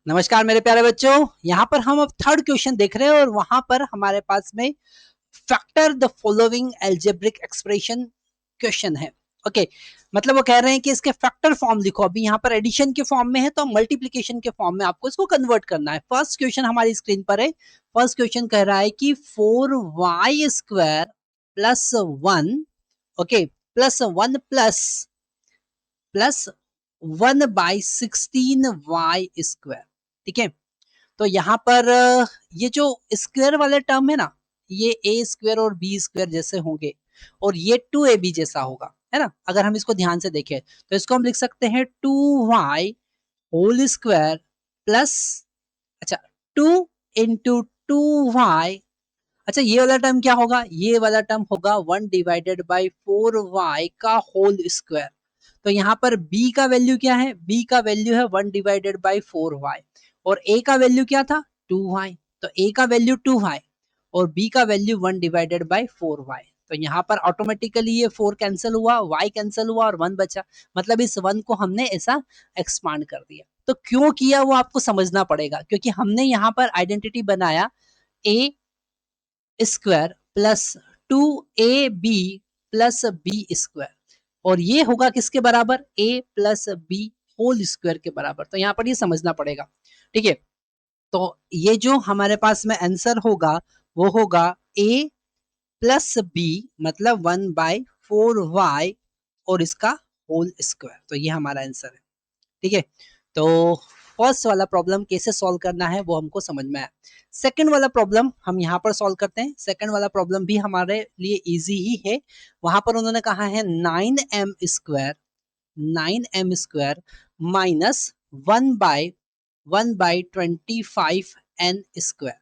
नमस्कार मेरे प्यारे बच्चों, यहाँ पर हम अब थर्ड क्वेश्चन देख रहे हैं और वहां पर हमारे पास में factor the following algebraic expression question है। ओके, मतलब वो कह रहे हैं कि इसके फैक्टर फॉर्म लिखो। अभी यहाँ पर एडिशन के फॉर्म में है तो मल्टीप्लीकेशन के फॉर्म में आपको इसको कन्वर्ट करना है। फर्स्ट क्वेश्चन हमारी स्क्रीन पर है। फर्स्ट क्वेश्चन कह रहा है कि 4y² plus 1, okay, plus 1 plus 1/16y²। ठीक है, तो यहाँ पर ये जो स्क्वायर वाले टर्म है ना, ये ए स्क्वायर और बी स्क्वायर जैसे होंगे और ये 2ab जैसा होगा, है ना। अगर हम इसको ध्यान से देखें तो इसको हम लिख सकते हैं 2y होल स्क्वायर प्लस, अच्छा, 2 इंटू 2y। अच्छा, ये वाला टर्म क्या होगा? ये वाला टर्म होगा 1/4y का होल स्क्वायर। तो यहाँ पर b का वैल्यू क्या है? b का वैल्यू है 1/4y और a का वैल्यू क्या था? 2y। तो a का वैल्यू 2y और b का वैल्यू 1/4y। तो यहाँ पर ऑटोमेटिकली ये 4 कैंसिल हुआ, y कैंसिल हुआ और 1 बचा। मतलब इस 1 को हमने ऐसा एक्सपांड कर दिया। तो क्यों किया वो आपको समझना पड़ेगा, क्योंकि हमने यहाँ पर आइडेंटिटी बनाया a square plus 2ab plus B square और ये होगा किसके बराबर? a plus b whole square के बराबर। तो यहाँ पर ये समझना पड़ेगा। ठीक है, तो ये जो हमारे पास में आंसर होगा वो होगा a प्लस बी मतलब 1/4y और इसका होल स्क्वायर। तो ये हमारा आंसर है। ठीक है, तो फर्स्ट वाला प्रॉब्लम कैसे सॉल्व करना है वो हमको समझ में आया। सेकंड वाला प्रॉब्लम हम यहाँ पर सॉल्व करते हैं। सेकंड वाला प्रॉब्लम भी हमारे लिए इजी ही है। वहां पर उन्होंने कहा है 9m² माइनस 1/25n²।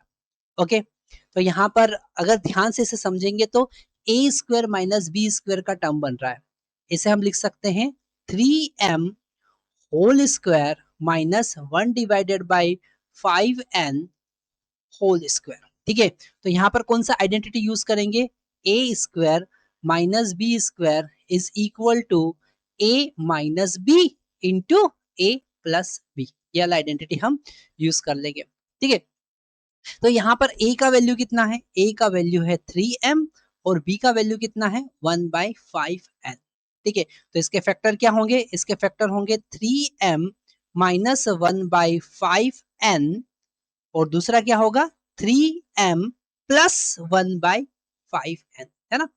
ओके, तो यहाँ पर अगर ध्यान से इसे समझेंगे तो a² माइनस b² का टर्म बन रहा है। इसे हम लिख सकते हैं 3m whole square minus 1/5n whole square. ठीक है, तो यहाँ पर कौन सा आइडेंटिटी यूज करेंगे? a² minus b² is equal to a minus b into a plus b। ये वाला आइडेंटिटी हम यूज कर लेंगे। ठीक है, तो यहाँ पर a का वैल्यू कितना है? a का वैल्यू है 3m और b का वैल्यू कितना है? 1/5n। ठीक है, तो इसके फैक्टर क्या होंगे? इसके फैक्टर होंगे 3m माइनस 1/5n और दूसरा क्या होगा? 3m प्लस 1/5n, है ना।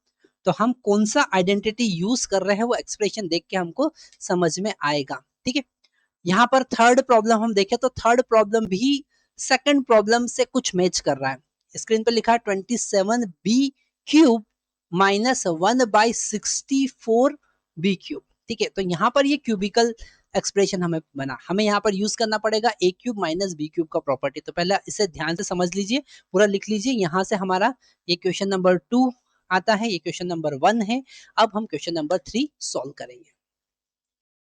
तो हम कौन सा आइडेंटिटी यूज कर रहे हैं वो एक्सप्रेशन देख के हमको समझ में आएगा। ठीक है, यहाँ पर थर्ड प्रॉब्लम हम देखें तो थर्ड प्रॉब्लम भी सेकंड प्रॉब्लम से कुछ मैच कर रहा है। स्क्रीन पर लिखा है 27b³ माइनस 1/64b³। ठीक है, तो यहाँ पर ये क्यूबिकल एक्सप्रेशन हमें यहाँ पर यूज करना पड़ेगा a³ माइनस b³ का प्रॉपर्टी। तो पहले इसे ध्यान से समझ लीजिए, पूरा लिख लीजिए। यहाँ से हमारा ये क्वेश्चन नंबर 2 आता है, ये क्वेश्चन नंबर 1 है। अब हम क्वेश्चन नंबर 3 सॉल्व करेंगे।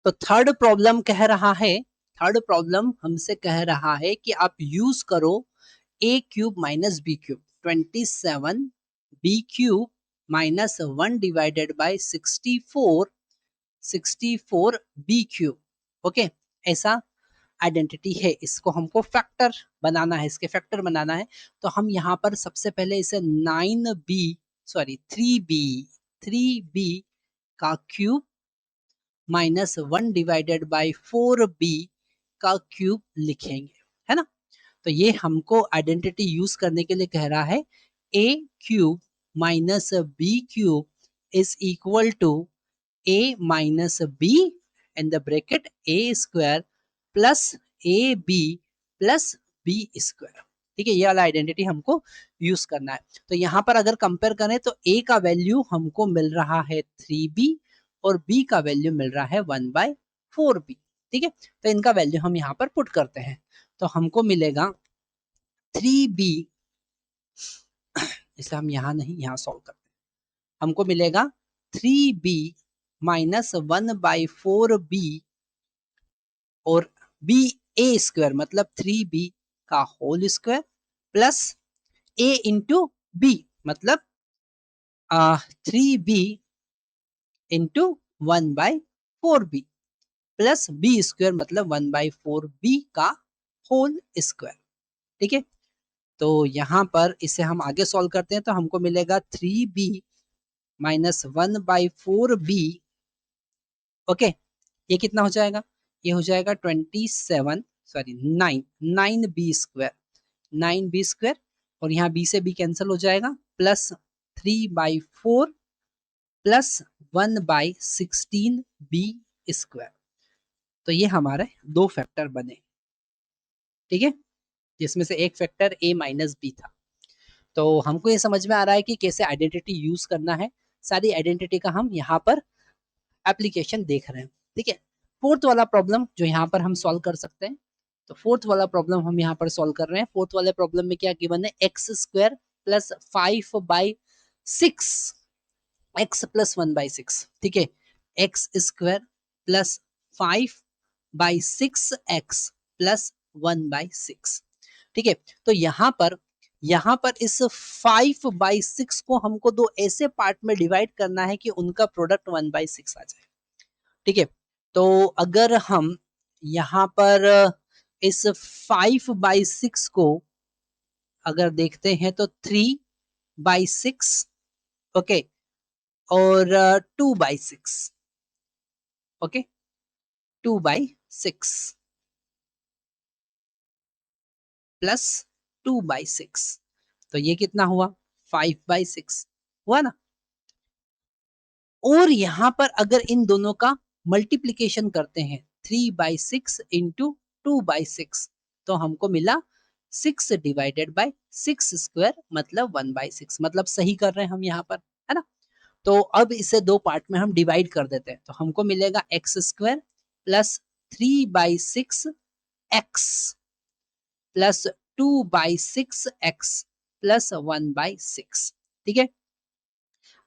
तो थर्ड प्रॉब्लम हमसे कह रहा है कि आप यूज करो a³ minus b³। 27b³ minus 1/64 okay, ऐसा आइडेंटिटी है। इसको हमको फैक्टर बनाना है, इसके फैक्टर बनाना है। तो हम यहाँ पर सबसे पहले इसे 3b का क्यूब माइनस 1/4b का क्यूब लिखेंगे, है ना। तो ये हमको आइडेंटिटी यूज करने के लिए कह रहा है a³ minus b³ is equal to a minus b in the bracket a² plus ab plus b²। ठीक है, ये वाला आइडेंटिटी हमको यूज करना है। तो यहाँ पर अगर कंपेयर करें तो a का वैल्यू हमको मिल रहा है 3b और b का वैल्यू मिल रहा है 1/4b। ठीक है, तो इनका वैल्यू हम यहाँ पर पुट करते हैं तो हमको मिलेगा 3b, इसे हम यहाँ नहीं यहाँ सॉल्व करते हैं। हमको मिलेगा 3b माइनस 1/4b और a² मतलब 3b का whole square plus a into b मतलब 3b into 1/4b plus b² मतलब 1/4b का होल स्क्वायर। ठीक है, तो यहाँ पर इसे हम आगे सॉल्व करते हैं तो हमको मिलेगा 3b माइनस 1/4b। ओके, ये कितना हो जाएगा, ये हो जाएगा 9b स्क्वायर, 9b स्क्वायर, और यहाँ b से b कैंसिल हो जाएगा, प्लस 3/4 प्लस 1/16b स्क्वायर। तो ये हमारे दो फैक्टर बने। ठीक है, जिसमें से एक फैक्टर a माइनस बी था। तो हमको ये समझ में आ रहा है कि कैसे आइडेंटिटी यूज करना है। सारी आइडेंटिटी का हम यहाँ पर एप्लीकेशन देख रहे हैं। ठीक है, फोर्थ वाला प्रॉब्लम जो यहाँ पर हम सॉल्व कर सकते हैं, तो फोर्थ वाला प्रॉब्लम हम यहाँ पर सॉल्व कर रहे हैं। फोर्थ वाले प्रॉब्लम में क्या गिवन है, x square plus 5/6 x plus 1/6। ठीक है, x square plus 5/6 x plus 1/6। ठीक है, तो यहाँ पर इस 5/6 को हमको दो ऐसे पार्ट में डिवाइड करना है कि उनका प्रोडक्ट 1/6 आ जाए। ठीक है, तो अगर हम यहाँ पर इस 5/6 को अगर देखते हैं तो 3/6, ओके, और 2/6, ओके, 2/6 प्लस 2/6, तो ये कितना हुआ, 5/6 हुआ ना। और यहां पर अगर इन दोनों का मल्टीप्लीकेशन करते हैं 3/6 इंटू 2/6, तो हमको मिला 6/6 मतलब 1/6, मतलब सही कर रहे हैं हम यहाँ पर, है ना। तो अब इसे दो पार्ट में हम डिवाइड कर देते हैं, तो हमको मिलेगा x square plus 3/6 x plus 2/6 x plus 1/6। ठीक है,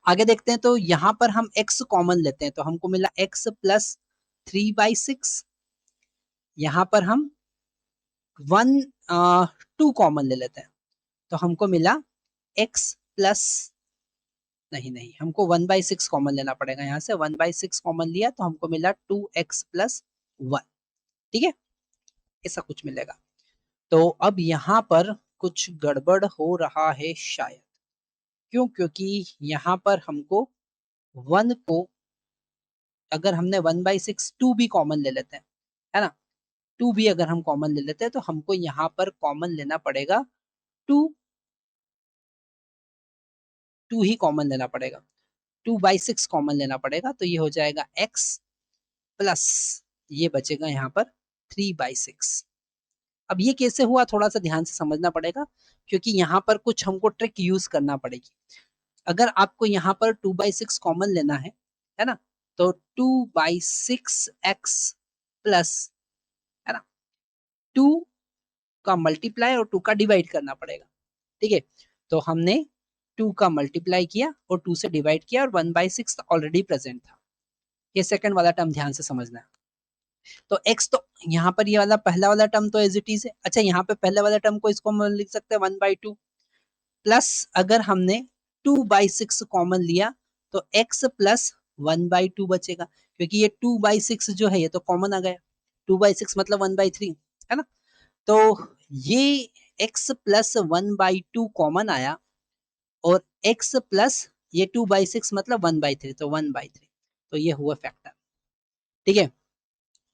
आगे देखते हैं, तो यहां पर हम x कॉमन लेते हैं, तो हमको मिला x प्लस 3/6। यहां पर हम 2 कॉमन ले लेते हैं, तो हमको मिला x प्लस, नहीं नहीं, हमको 1/6 कॉमन लेना पड़ेगा। यहां से 1/6 कॉमन लिया तो हमको मिला 2x प्लस 1। ठीक है, ऐसा कुछ मिलेगा। तो अब यहाँ पर कुछ गड़बड़ हो रहा है शायद, क्यों, क्योंकि यहाँ पर हमको 1 को अगर हमने 1/6 2 भी कॉमन ले लेते हैं, है ना, 2 भी अगर हम कॉमन ले लेते हैं तो हमको यहाँ पर कॉमन लेना पड़ेगा 2, 2 ही कॉमन लेना पड़ेगा, 2/6 कॉमन लेना पड़ेगा, तो ये हो जाएगा x प्लस ये बचेगा यहाँ पर 3/6। अब ये कैसे हुआ, थोड़ा सा ध्यान से समझना पड़ेगा, क्योंकि यहाँ पर कुछ हमको ट्रिक यूज करना पड़ेगी। अगर आपको यहाँ पर 2/6 कॉमन लेना है ना, तो 2/6 एक्स प्लस, है ना, 2 का मल्टीप्लाई और 2 का डिवाइड करना पड़ेगा। ठीक है, तो हमने 2 का मल्टीप्लाई किया और 2 से डिवाइड किया, और 1/6 ऑलरेडी प्रेजेंट था। ये सेकंड वाला टर्म ध्यान से समझना है। तो x, तो यहाँ पर ये वाला पहला वाला टर्म तो एज इट इज है। अच्छा, यहाँ पे पहले वाला टर्म को इसको हम लिख सकते हैं 1/2 प्लस, अगर हमने 2/6 कॉमन लिया तो x प्लस 1/2 बचेगा, क्योंकि ये 2/6 जो है ये तो कॉमन आ गया, 2/6 मतलब 1/3, है ना। तो ये x प्लस 1/2 कॉमन आया, और x प्लस ये 2/6 मतलब 1/3, तो 1/3, तो ये हुआ फैक्टर। ठीक है,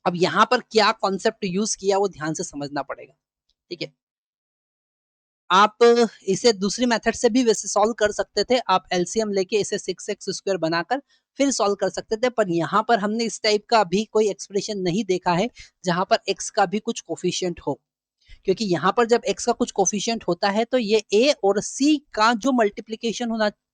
अब यहाँ पर क्या कॉन्सेप्ट यूज किया वो ध्यान से समझना पड़ेगा। ठीक है, आप इसे दूसरी मेथड से भी वैसे सॉल्व कर सकते थे, आप एलसीएम लेके इसे 6x² बनाकर फिर सॉल्व कर सकते थे, पर यहाँ पर हमने इस टाइप का भी कोई एक्सप्रेशन नहीं देखा है जहां पर x का भी कुछ कोफिशिएंट हो, क्योंकि यहाँ पर जब x का कुछ कोफिशिएंट होता है तो ये a और c का जो मल्टीप्लीकेशन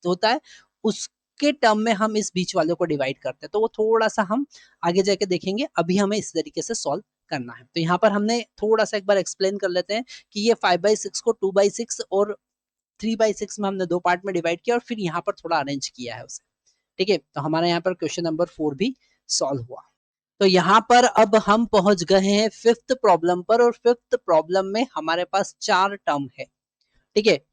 होता है उसके टर्म में हम इस बीच वालों को डिवाइड करते हैं, तो वो थोड़ा सा हम आगे जाके देखेंगे। अभी हमें इस तरीके से सॉल्व करना है। तो यहाँ पर हमने थोड़ा सा एक बार एक्सप्लेन कर लेते हैं कि ये 5/6 को 2/6 और 3/6 में हमने दो पार्ट में डिवाइड किया और फिर यहाँ पर थोड़ा अरेंज किया है उसे। ठीक है, तो हमारा यहाँ पर क्वेश्चन नंबर 4 भी सॉल्व हुआ। तो यहाँ पर अब हम पहुंच गए हैं फिफ्थ प्रॉब्लम पर, और फिफ्थ प्रॉब्लम में हमारे पास चार टर्म है। ठीक है,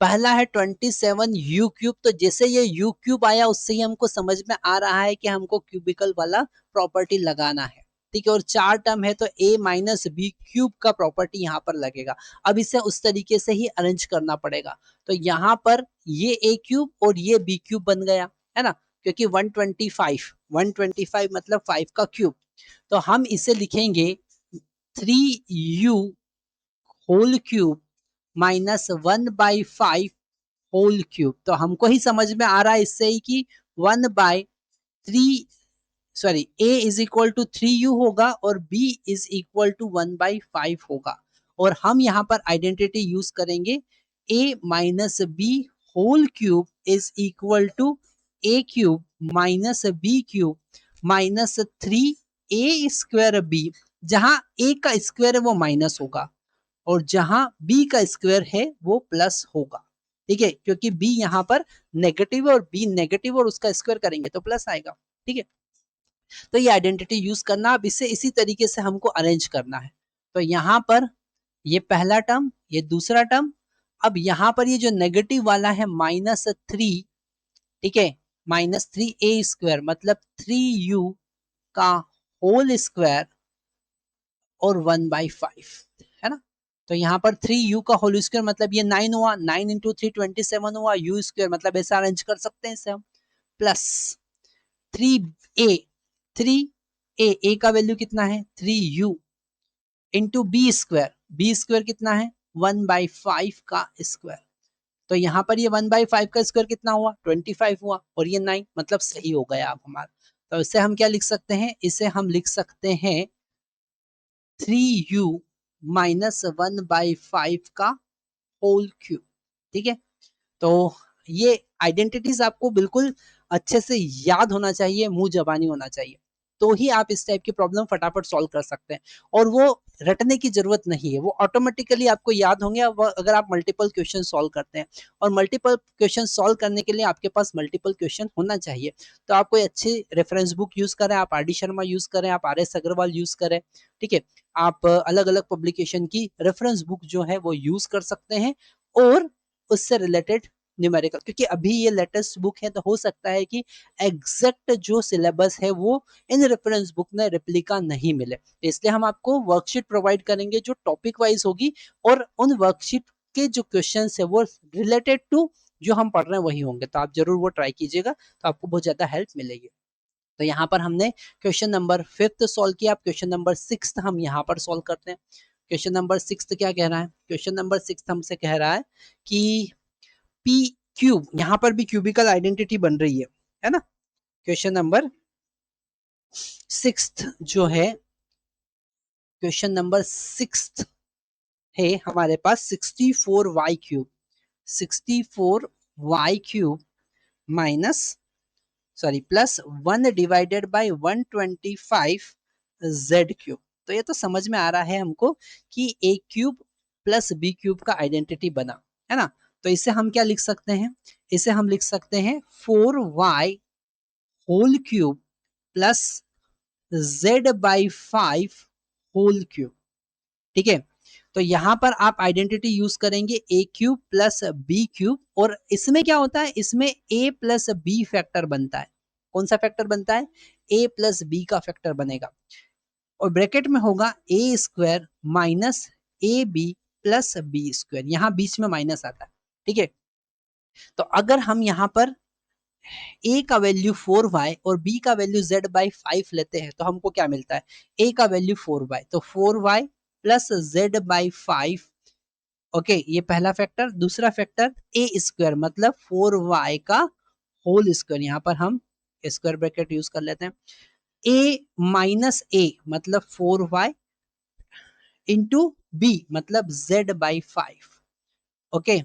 पहला है 27u³। तो जैसे ये u³ आया उससे ही हमको समझ में आ रहा है कि हमको क्यूबिकल वाला प्रॉपर्टी लगाना है। ठीक है, और 4 टर्म है तो a माइनस बी क्यूब का प्रॉपर्टी यहाँ पर लगेगा। अब इसे उस तरीके से ही अरेंज करना पड़ेगा। तो यहाँ पर ये a क्यूब और ये b क्यूब बन गया, है ना, क्योंकि 125 मतलब 5 का क्यूब। तो हम इसे लिखेंगे 3u whole cube minus 1/5 whole cube. तो हमको ही समझ में आ रहा है इससे ही कि 1/3 sorry a is equal to 3u होगा और b इज इक्वल टू 1/5 होगा। और हम यहाँ पर आइडेंटिटी यूज करेंगे a minus B whole cube is equal to a cube minus B cube minus 3a square b, जहां a का स्क्वायर है वो माइनस होगा और जहां b का स्क्वायर है वो प्लस होगा। ठीक है, क्योंकि b यहाँ पर नेगेटिव है और b नेगेटिव और उसका स्क्वायर करेंगे तो प्लस आएगा। ठीक है, तो ये आइडेंटिटी यूज करना। अब इसे इसी तरीके से हमको अरेंज करना है। तो यहाँ पर ये पहला टर्म, ये दूसरा टर्म। अब यहाँ पर ये जो नेगेटिव वाला है -3, ठीक है, -3a² मतलब 3u का होल स्क्वायर और 1/5, है ना। तो यहाँ पर 3u का होल स्क्वायर मतलब ये 9 हुआ, 9 इंटू 3 27 हुआ, u स्क्वायर मतलब ऐसा अरेंज कर सकते हैं इसे हम, प्लस 3a, 3a का वैल्यू कितना है 3u इंटू बी स्क्वायर कितना है 1/5 का स्क्वायर। तो यहाँ पर ये 1/5 का स्क्वायर कितना हुआ 25 हुआ और ये 9 मतलब सही हो गया अब हमारा। तो इसे हम क्या लिख सकते हैं, इसे हम लिख सकते हैं 3u माइनस 1/5 का होल क्यूब। ठीक है, तो ये आइडेंटिटीज आपको बिल्कुल अच्छे से याद होना चाहिए, मुंह जबानी होना चाहिए, तो ही आप इस टाइप की प्रॉब्लम फटाफट सॉल्व कर सकते हैं। और वो रटने की जरूरत नहीं है, वो ऑटोमेटिकली आपको याद होंगे अगर आप मल्टीपल क्वेश्चन सॉल्व करते हैं। और मल्टीपल क्वेश्चन सॉल्व करने के लिए आपके पास मल्टीपल क्वेश्चन होना चाहिए। तो आप कोई अच्छी रेफरेंस बुक यूज करें, आप आर डी शर्मा यूज करें, आप आर एस अग्रवाल यूज करें, ठीक है, आप अलग अलग पब्लिकेशन की रेफरेंस बुक जो है वो यूज कर सकते हैं और उससे रिलेटेड न्यूमेरिकल, क्योंकि अभी ये लेटेस्ट बुक है तो हो सकता है कि एग्जैक्ट जो सिलेबस है वो इन रेफरेंस बुक में रेप्लिका नहीं मिले, इसलिए हम आपको वर्कशीट प्रोवाइड करेंगे जो टॉपिक वाइज होगी और उन वर्कशीट के जो क्वेश्चन है वो रिलेटेड टू जो हम पढ़ रहे हैं वही होंगे। तो आप जरूर वो ट्राई कीजिएगा, तो आपको बहुत ज्यादा हेल्प मिलेगी। तो यहाँ पर हमने क्वेश्चन नंबर 5 सॉल्व किया। क्वेश्चन नंबर 6 हम यहाँ पर सॉल्व करते हैं। क्वेश्चन नंबर 6 क्या कह रहा है, क्वेश्चन नंबर 6 हमसे कह रहा है कि पी क्यूब, यहाँ पर भी क्यूबिकल आइडेंटिटी बन रही है ना। क्वेश्चन नंबर 6 जो है, क्वेश्चन नंबर 6 है हमारे पास 64y cube, 64y cube minus sorry plus 1 divided by 125 z cube. तो ये तो समझ में आ रहा है हमको कि a cube plus b cube का आइडेंटिटी बना, है ना। तो इसे हम क्या लिख सकते हैं, इसे हम लिख सकते हैं 4y whole cube plus z/5 whole cube. ठीक है, तो यहां पर आप आइडेंटिटी यूज करेंगे a cube plus b cube, और इसमें क्या होता है, इसमें a प्लस b फैक्टर बनता है। कौन सा फैक्टर बनता है, a प्लस b का फैक्टर बनेगा, और ब्रैकेट में होगा a square minus A B plus B square, यहां बीच में माइनस आता है। ठीक है, तो अगर हम यहाँ पर a का वैल्यू 4y और b का वैल्यू z/5 लेते हैं तो हमको क्या मिलता है, a का वैल्यू 4y तो 4y प्लस z/5। ओके, ये पहला फैक्टर। दूसरा फैक्टर a स्क्वायर मतलब 4y का होल स्क्वायर, यहाँ पर हम स्क्वायर ब्रैकेट यूज कर लेते हैं, a माइनस a मतलब 4y इंटू b मतलब z/5, okay,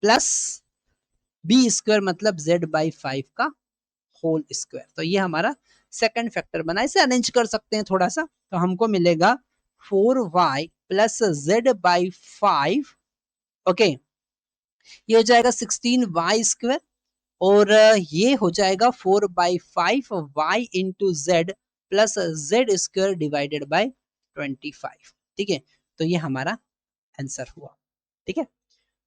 plus b square मतलब z/5 का होल स्क्वायर। तो ये हमारा सेकंड फैक्टर बना। इसे अरेंज कर सकते हैं थोड़ा सा, तो हमको मिलेगा 4y प्लस z/5, ओके, ये हो जाएगा 16y स्क्वायर, और ये हो जाएगा 4/5y into Z plus Z square divided by 25। ठीक है, तो ये हमारा आंसर हुआ। ठीक है,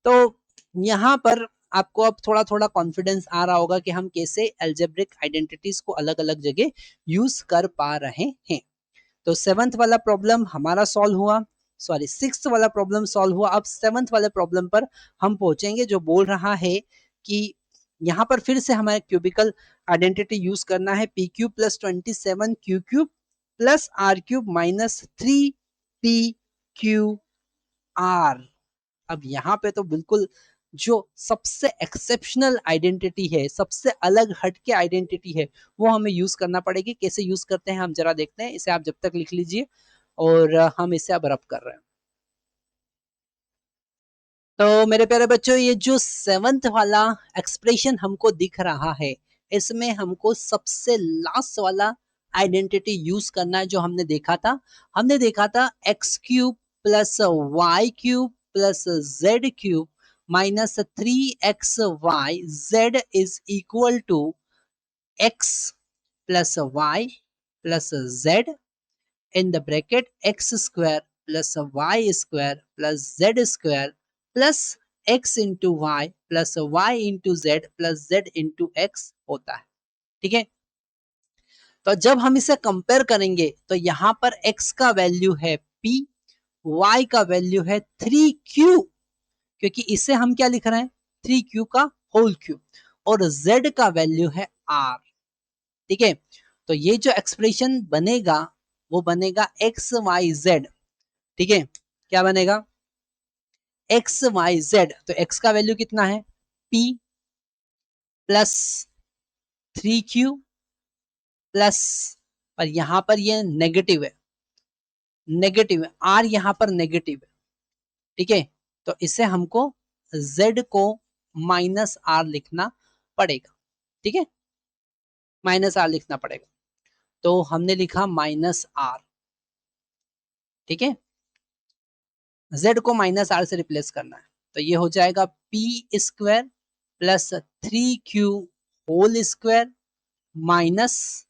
तो यहाँ पर आपको अब थोड़ा थोड़ा कॉन्फिडेंस आ रहा होगा कि हम कैसे एल्जेब्रिक आइडेंटिटीज को अलग अलग जगह यूज कर पा रहे हैं। तो 7th वाला प्रॉब्लम हमारा सॉल्व हुआ, सॉरी 6th वाला प्रॉब्लम सॉल्व हुआ। अब 7th वाले प्रॉब्लम पर हम पहुंचेंगे, जो बोल रहा है कि यहाँ पर फिर से हमारे क्यूबिकल आइडेंटिटी यूज करना है, P cube plus 27 Q cube plus R cube minus 3 P Q R. अब यहाँ पे तो बिल्कुल जो सबसे एक्सेप्शनल आइडेंटिटी है, सबसे अलग हटके आइडेंटिटी है, वो हमें यूज करना पड़ेगी। कैसे यूज करते हैं हम जरा देखते हैं। इसे आप जब तक लिख लीजिए और हम इसे अब रब कर रहे हैं। तो मेरे प्यारे बच्चों, ये जो 7th वाला एक्सप्रेशन हमको दिख रहा है, इसमें हमको सबसे लास्ट वाला आइडेंटिटी यूज करना है, जो हमने देखा था। हमने देखा था X cube plus Y cube plus Z cube minus 3xy z is equal to x plus Y plus z in the bracket x square plus y square plus z square plus x into y plus y into z plus z into x होता है। ठीक है, तो जब हम इसे compare करेंगे तो यहां पर x का वैल्यू है p, y का वैल्यू है 3q, क्योंकि इसे हम क्या लिख रहे हैं, 3q का होल क्यूब, और z का वैल्यू है r। ठीक है, तो ये जो एक्सप्रेशन बनेगा वो बनेगा एक्स वाई जेड। ठीक है, क्या बनेगा, एक्स वाई जेड। तो एक्स का वैल्यू कितना है, p प्लस 3q प्लस, और यहां पर ये नेगेटिव है, नेगेटिव है, r यहां पर नेगेटिव है। ठीक है, तो इसे हमको z को माइनस r लिखना पड़ेगा। ठीक है, माइनस r लिखना पड़ेगा, तो हमने लिखा माइनस r। ठीक है, z को माइनस r से रिप्लेस करना है, तो ये हो जाएगा p square plus 3q whole square minus,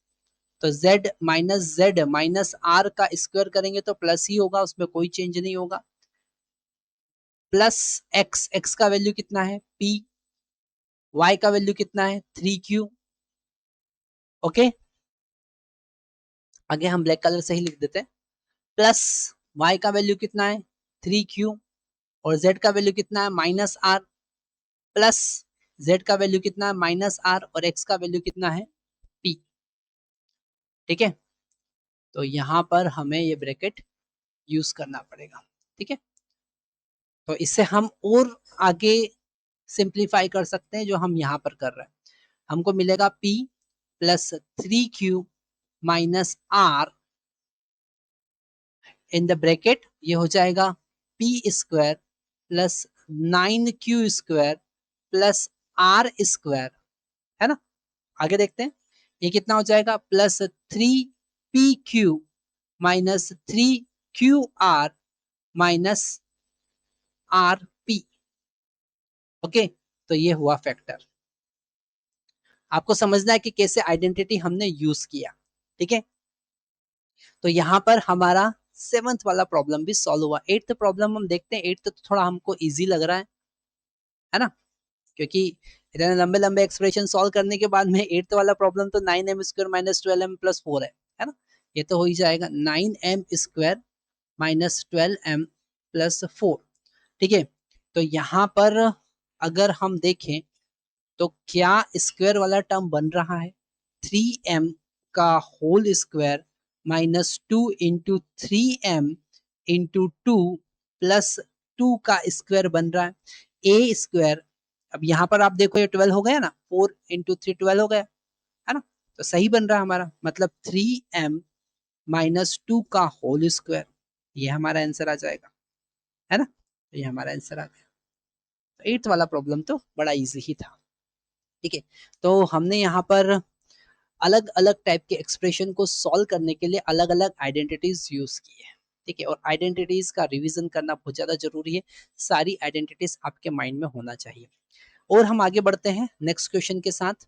तो z माइनस r का स्क्वायर करेंगे तो प्लस ही होगा, उसमें कोई चेंज नहीं होगा, प्लस x का वैल्यू कितना है p, y का वैल्यू कितना है 3q। ओके, आगे हम ब्लैक कलर से ही लिख देते हैं, प्लस y का वैल्यू कितना है 3q, और z का वैल्यू कितना है माइनस r, प्लस z का वैल्यू कितना है माइनस r, और x का वैल्यू कितना है p। ठीक है, तो यहां पर हमें ये ब्रैकेट यूज करना पड़ेगा। ठीक है, तो इससे हम और आगे सिंप्लीफाई कर सकते हैं, जो हम यहां पर कर रहे हैं। हमको मिलेगा p plus 3q minus r in the bracket, ये हो जाएगा p square plus 9q square plus r square, है ना। आगे देखते हैं, ये कितना हो जाएगा, plus 3pq minus 3qr minus rp। Okay, तो ये हुआ फैक्टर। आपको समझना है कि कैसे आइडेंटिटी हमने यूज किया। ठीक है, तो यहां पर हमारा 7th वाला प्रॉब्लम भी सॉल्व हुआ। 8th प्रॉब्लम हम देखते हैं। 8th तो थोड़ा हमको इजी लग रहा है ना, क्योंकि इतने लंबे लंबे एक्सप्रेशन सॉल्व करने के बाद में 8th वाला प्रॉब्लम तो 9m square minus 12m plus 4 है ना। ये तो हो ही जाएगा 9m square minus 12m plus 4। ठीक है, तो यहाँ पर अगर हम देखें तो क्या स्क्वायर वाला टर्म बन रहा है, 3m का whole square minus 2 into 3m into 2 plus 2 का स्क्वायर बन रहा है ए स्क्वायर। अब यहाँ पर आप देखो ये 12 हो गया ना, 4 इंटू 3 12 हो गया, है ना। तो सही बन रहा है हमारा, मतलब 3m माइनस 2 का होल स्क्वायर, ये हमारा आंसर आ जाएगा, है ना। तो ये हमारा आंसर आ गया। तो 8th वाला प्रॉब्लम तो बड़ा इजी ही था। ठीक है, तो हमने यहाँ पर अलग अलग टाइप के एक्सप्रेशन को सॉल्व करने के लिए अलग अलग आइडेंटिटीज यूज की है। ठीक है, और आइडेंटिटीज का रिवीजन करना बहुत ज्यादा जरूरी है। सारी आइडेंटिटीज आपके माइंड में होना चाहिए। और हम आगे बढ़ते हैं नेक्स्ट क्वेश्चन के साथ।